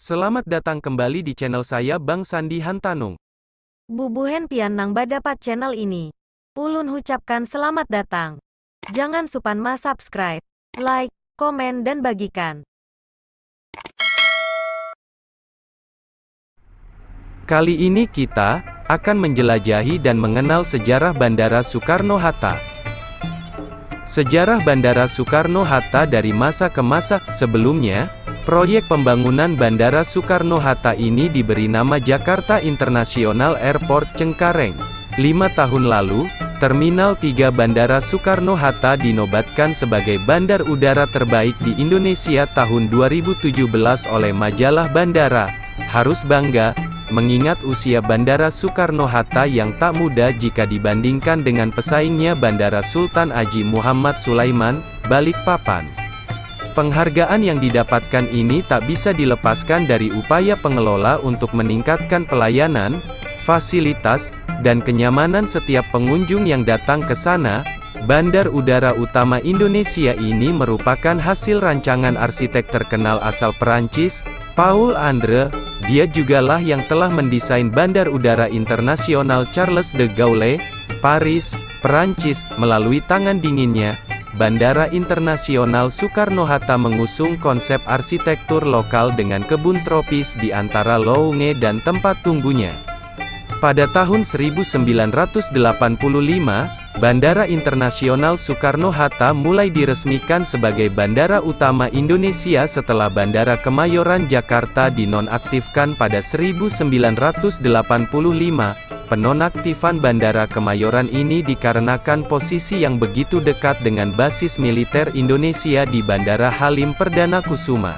Selamat datang kembali di channel saya Bang Sandi Hantanung. Bubuhen pian nang badapat channel ini. Ulun ucapkan selamat datang. Jangan supan ma subscribe, like, komen dan bagikan. Kali ini kita akan menjelajahi dan mengenal sejarah Bandara Soekarno-Hatta. Sejarah Bandara Soekarno-Hatta dari masa ke masa. Sebelumnya, proyek pembangunan Bandara Soekarno-Hatta ini diberi nama Jakarta International Airport Cengkareng. 5 tahun lalu, Terminal 3 Bandara Soekarno-Hatta dinobatkan sebagai bandar udara terbaik di Indonesia tahun 2017 oleh majalah Bandara. Harus bangga, mengingat usia Bandara Soekarno-Hatta yang tak muda jika dibandingkan dengan pesaingnya Bandara Sultan Haji Muhammad Sulaiman, Balikpapan. Penghargaan yang didapatkan ini tak bisa dilepaskan dari upaya pengelola untuk meningkatkan pelayanan, fasilitas, dan kenyamanan setiap pengunjung yang datang ke sana. Bandar Udara Utama Indonesia ini merupakan hasil rancangan arsitek terkenal asal Perancis, Paul Andre. Dia jugalah yang telah mendesain Bandar Udara Internasional Charles de Gaulle, Paris, Perancis. Melalui tangan dinginnya, Bandara Internasional Soekarno-Hatta mengusung konsep arsitektur lokal dengan kebun tropis di antara lounge dan tempat tunggunya. Pada tahun 1985, Bandara Internasional Soekarno-Hatta mulai diresmikan sebagai bandara utama Indonesia setelah Bandara Kemayoran Jakarta dinonaktifkan pada 1985. Penonaktifan Bandara Kemayoran ini dikarenakan posisi yang begitu dekat dengan basis militer Indonesia di Bandara Halim Perdana Kusuma.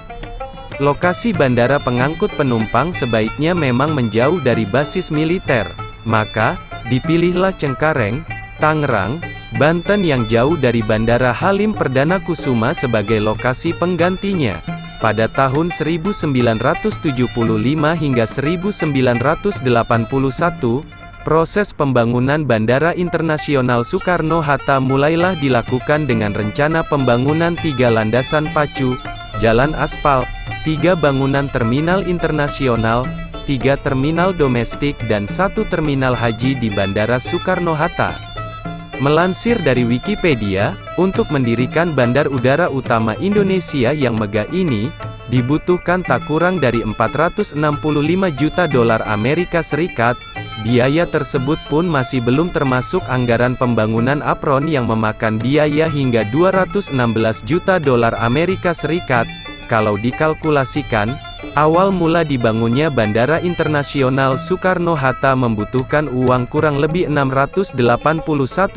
Lokasi bandara pengangkut penumpang sebaiknya memang menjauh dari basis militer, maka dipilihlah Cengkareng, Tangerang, Banten yang jauh dari Bandara Halim Perdana Kusuma sebagai lokasi penggantinya. Pada tahun 1975 hingga 1981, proses pembangunan Bandara Internasional Soekarno-Hatta mulailah dilakukan dengan rencana pembangunan 3 landasan pacu, jalan aspal, 3 bangunan terminal internasional, 3 terminal domestik dan 1 terminal haji di Bandara Soekarno-Hatta. Melansir dari Wikipedia, untuk mendirikan Bandar Udara Utama Indonesia yang megah ini, dibutuhkan tak kurang dari 465 juta dolar Amerika Serikat. Biaya tersebut pun masih belum termasuk anggaran pembangunan apron yang memakan biaya hingga 216 juta dolar Amerika Serikat. Kalau dikalkulasikan, awal mula dibangunnya Bandara Internasional Soekarno-Hatta membutuhkan uang kurang lebih 681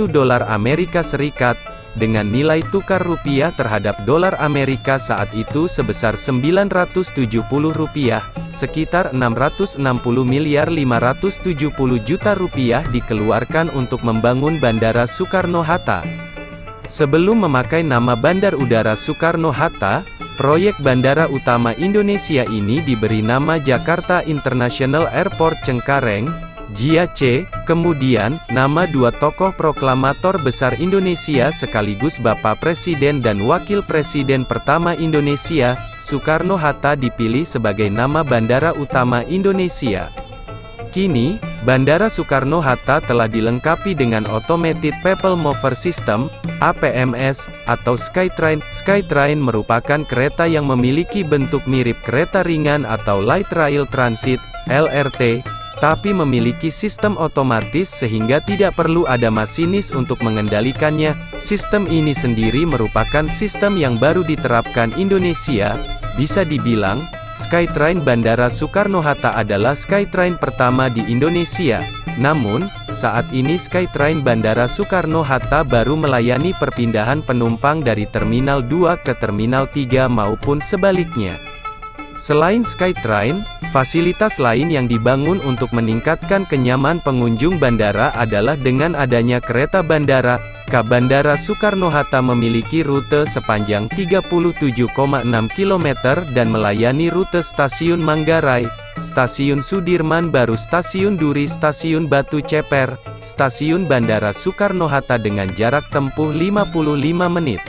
dolar Amerika Serikat, dengan nilai tukar rupiah terhadap dolar Amerika saat itu sebesar 970 rupiah, sekitar 660 miliar 570 juta rupiah dikeluarkan untuk membangun Bandara Soekarno-Hatta. Sebelum memakai nama Bandar Udara Soekarno-Hatta, proyek Bandara Utama Indonesia ini diberi nama Jakarta International Airport Cengkareng, JIAC. Kemudian, nama 2 tokoh proklamator besar Indonesia sekaligus Bapak Presiden dan Wakil Presiden pertama Indonesia, Soekarno-Hatta dipilih sebagai nama Bandara Utama Indonesia. Kini, Bandara Soekarno-Hatta telah dilengkapi dengan Automated People Mover System, APMS, atau Skytrain. Skytrain merupakan kereta yang memiliki bentuk mirip kereta ringan atau Light Rail Transit, LRT, tapi memiliki sistem otomatis sehingga tidak perlu ada masinis untuk mengendalikannya. Sistem ini sendiri merupakan sistem yang baru diterapkan Indonesia. Bisa dibilang, Skytrain Bandara Soekarno-Hatta adalah Skytrain pertama di Indonesia. Namun, saat ini Skytrain Bandara Soekarno-Hatta baru melayani perpindahan penumpang dari Terminal 2 ke Terminal 3 maupun sebaliknya. Selain Skytrain, fasilitas lain yang dibangun untuk meningkatkan kenyaman pengunjung bandara adalah dengan adanya kereta bandara. Bandara Soekarno-Hatta memiliki rute sepanjang 37,6 km dan melayani rute Stasiun Manggarai, Stasiun Sudirman Baru, Stasiun Duri, Stasiun Batu Ceper, Stasiun Bandara Soekarno-Hatta dengan jarak tempuh 55 menit.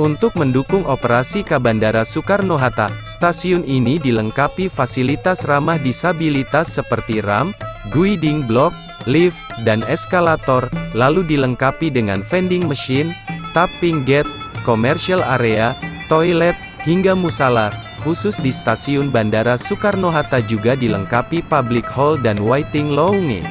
Untuk mendukung operasi ka Bandara Soekarno-Hatta, stasiun ini dilengkapi fasilitas ramah disabilitas seperti ramp, guiding block, lift, dan eskalator, lalu dilengkapi dengan vending machine, tapping gate, commercial area, toilet, hingga musala. Khusus di stasiun Bandara Soekarno-Hatta juga dilengkapi public hall dan waiting lounge.